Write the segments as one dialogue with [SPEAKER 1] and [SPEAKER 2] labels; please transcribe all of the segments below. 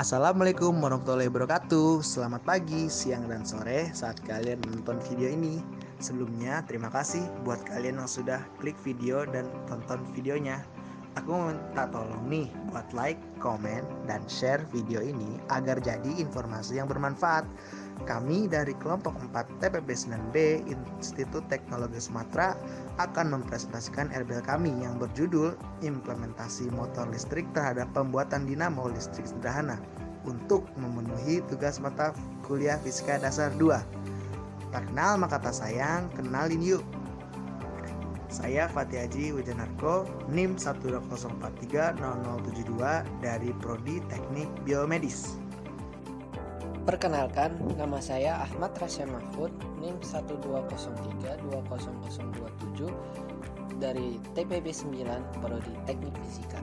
[SPEAKER 1] Assalamualaikum warahmatullahi wabarakatuh. Selamat pagi, siang, dan sore saat kalian menonton video ini. Sebelumnya, terima kasih buat kalian yang sudah klik video dan tonton videonya. Aku minta tolong nih buat like, komen, dan share video ini agar jadi informasi yang bermanfaat. Kami dari kelompok 4 TPB 9B Institut Teknologi Sumatera akan mempresentasikan RBL kami yang berjudul Implementasi Motor Listrik terhadap Pembuatan Dinamo Listrik Sederhana untuk memenuhi tugas mata kuliah Fisika Dasar 2. Tak kenal maka tak sayang, kenalin yuk. Saya Fatih Haji Wijanarko, NIM 120430072 dari Prodi Teknik Biomedis.
[SPEAKER 2] Perkenalkan, nama saya Ahmad Rasya Mahfud, NIM 120320027 dari TPB 9 Prodi Teknik Fisika.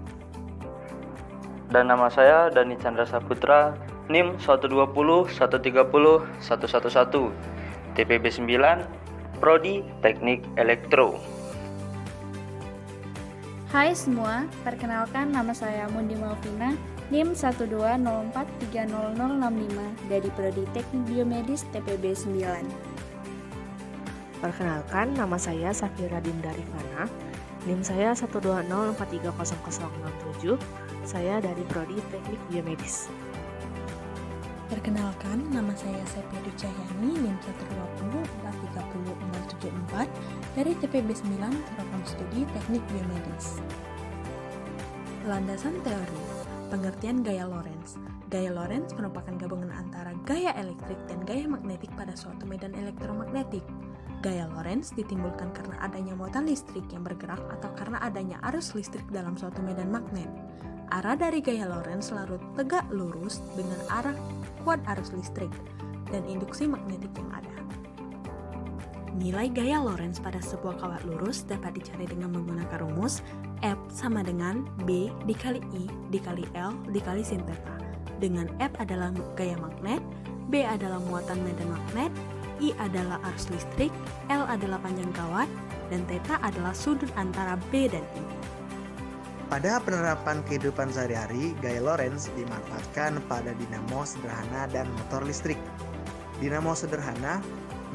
[SPEAKER 3] Dan nama saya Dani Chandra Saputra, NIM 120130111, TPB 9 Prodi Teknik Elektro.
[SPEAKER 4] Hai semua, perkenalkan nama saya Mundi Malvina, NIM 120430065 dari Prodi Teknik Biomedis TPB 9.
[SPEAKER 5] Perkenalkan, nama saya Safira Dinda Rifana, NIM saya 120430067, saya dari Prodi Teknik Biomedis.
[SPEAKER 6] Perkenalkan, nama saya Sepedi Cahyani, NIM 120430074 dari TPB 9 Program Studi Teknik Biomedis. Landasan teori, pengertian gaya Lorentz. Gaya Lorentz merupakan gabungan antara gaya elektrik dan gaya magnetik pada suatu medan elektromagnetik. Gaya Lorentz ditimbulkan karena adanya muatan listrik yang bergerak atau karena adanya arus listrik dalam suatu medan magnet. Arah dari gaya Lorentz selalu tegak lurus dengan arah kuat arus listrik dan induksi magnetik yang ada. Nilai gaya Lorentz pada sebuah kawat lurus dapat dicari dengan menggunakan rumus F sama dengan B dikali I dikali L dikali sin theta. Dengan F adalah gaya magnet, B adalah muatan medan magnet, I adalah arus listrik, L adalah panjang kawat, dan theta adalah sudut antara B dan I.
[SPEAKER 1] Pada penerapan kehidupan sehari-hari, gaya Lorentz dimanfaatkan pada dinamo sederhana dan motor listrik. Dinamo sederhana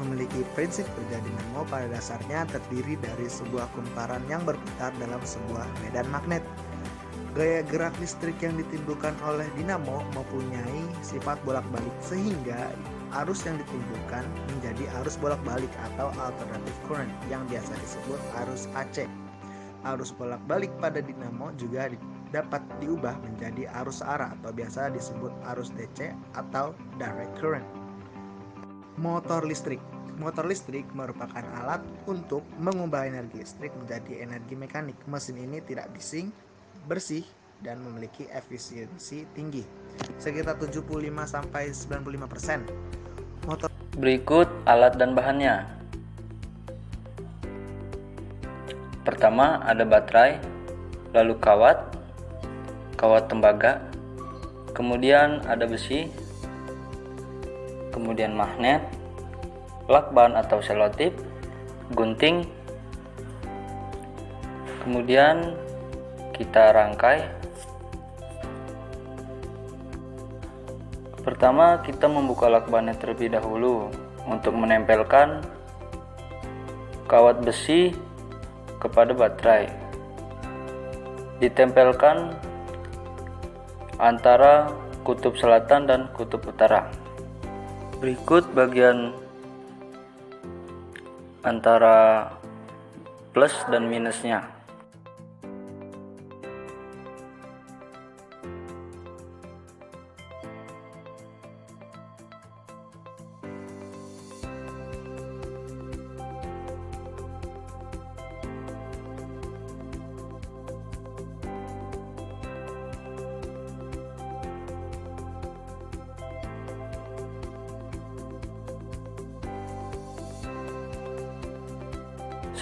[SPEAKER 1] memiliki prinsip kerja dinamo pada dasarnya terdiri dari sebuah kumparan yang berputar dalam sebuah medan magnet. Gaya gerak listrik yang ditimbulkan oleh dinamo mempunyai sifat bolak-balik sehingga arus yang ditimbulkan menjadi arus bolak-balik atau alternative current yang biasa disebut arus AC. Arus bolak-balik pada dinamo juga dapat diubah menjadi arus searah atau biasa disebut arus DC atau direct current. Motor listrik. Motor listrik merupakan alat untuk mengubah energi listrik menjadi energi mekanik. Mesin ini tidak bising, bersih, dan memiliki efisiensi tinggi, sekitar 75-95%.
[SPEAKER 3] Berikut alat dan bahannya. Pertama ada baterai, lalu kawat tembaga, kemudian ada besi, kemudian magnet, lakban atau selotip, gunting, kemudian kita rangkai. Pertama kita membuka lakbannya terlebih dahulu untuk menempelkan kawat besi kepada baterai. Ditempelkan antara kutub selatan dan kutub utara. Berikut bagian antara plus dan minusnya.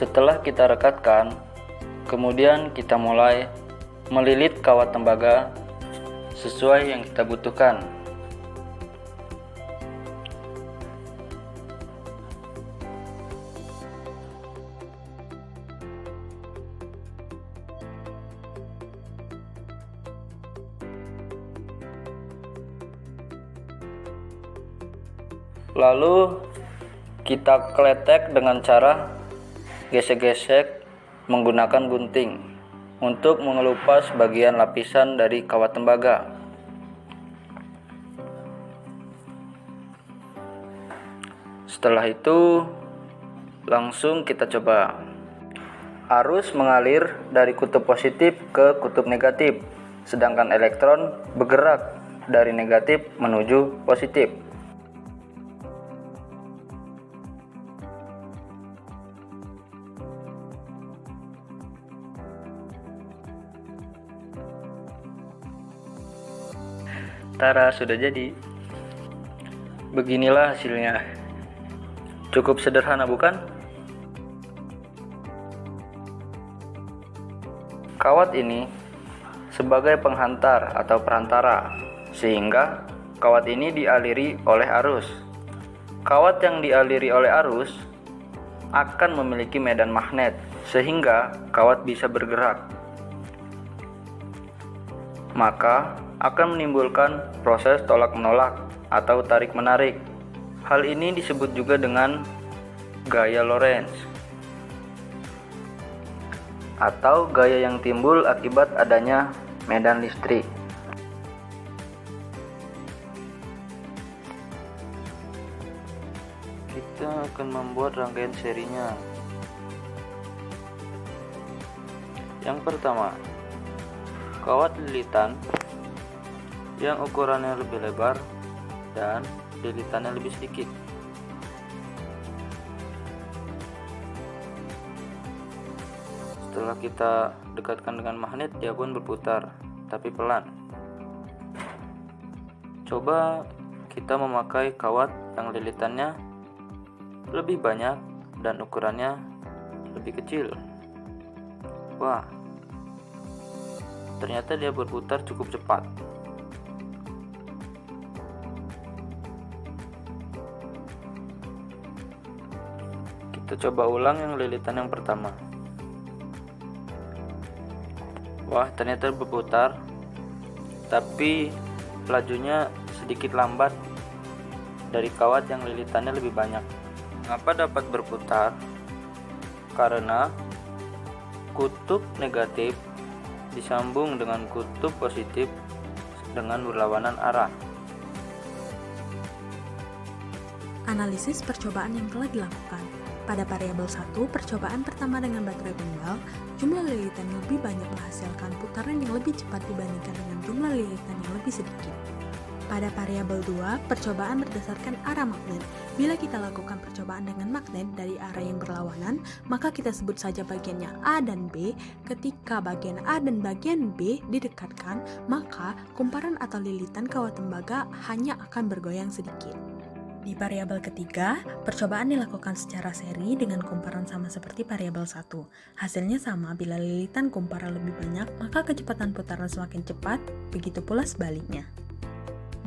[SPEAKER 3] Setelah kita rekatkan, kemudian kita mulai melilit kawat tembaga sesuai yang kita butuhkan. Lalu kita kletek dengan cara gesek-gesek menggunakan gunting untuk mengelupas bagian lapisan dari kawat tembaga. Setelah itu langsung kita coba. Arus mengalir dari kutub positif ke kutub negatif, sedangkan elektron bergerak dari negatif menuju positif. Tara, sudah jadi. Beginilah hasilnya. Cukup sederhana, bukan? Kawat ini sebagai penghantar atau perantara, sehingga kawat ini dialiri oleh arus. Kawat yang dialiri oleh arus akan memiliki medan magnet, sehingga kawat bisa bergerak. Maka akan menimbulkan proses tolak-menolak atau tarik-menarik. Hal ini disebut juga dengan gaya Lorentz atau gaya yang timbul akibat adanya medan listrik. Kita akan membuat rangkaian serinya. Yang pertama, kawat lilitan yang ukurannya lebih lebar dan lilitannya lebih sedikit. Setelah kita dekatkan dengan magnet, dia pun berputar, tapi pelan. Coba kita memakai kawat yang lilitannya lebih banyak dan ukurannya lebih kecil. Wah, ternyata dia berputar cukup cepat. Kita coba ulang yang lilitan yang pertama. Wah, ternyata berputar, tapi lajunya sedikit lambat dari kawat yang lilitannya lebih banyak. Mengapa dapat berputar? Karena kutub negatif disambung dengan kutub positif dengan berlawanan arah.
[SPEAKER 6] Analisis percobaan yang telah dilakukan. Pada variabel 1, percobaan pertama dengan baterai tunggal, jumlah lilitan yang lebih banyak menghasilkan putaran yang lebih cepat dibandingkan dengan jumlah lilitan yang lebih sedikit. Pada variabel 2, percobaan berdasarkan arah magnet. Bila kita lakukan percobaan dengan magnet dari arah yang berlawanan, maka kita sebut saja bagiannya A dan B. Ketika bagian A dan bagian B didekatkan, maka kumparan atau lilitan kawat tembaga hanya akan bergoyang sedikit. Di variabel ketiga, percobaan dilakukan secara seri dengan kumparan sama seperti variabel 1. Hasilnya sama, bila lilitan kumparan lebih banyak, maka kecepatan putaran semakin cepat, begitu pula sebaliknya.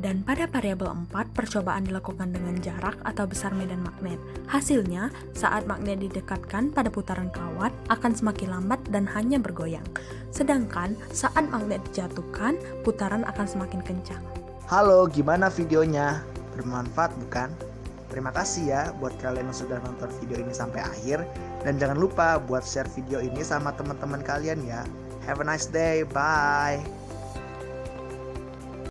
[SPEAKER 6] Dan pada variabel 4, percobaan dilakukan dengan jarak atau besar medan magnet. Hasilnya, saat magnet didekatkan pada putaran kawat, akan semakin lambat dan hanya bergoyang. Sedangkan, saat magnet dijatuhkan, putaran akan semakin kencang.
[SPEAKER 1] Halo, gimana videonya? Bermanfaat bukan? Terima kasih ya buat kalian yang sudah nonton video ini sampai akhir. Dan jangan lupa buat share video ini sama teman-teman kalian ya. Have a nice day, bye.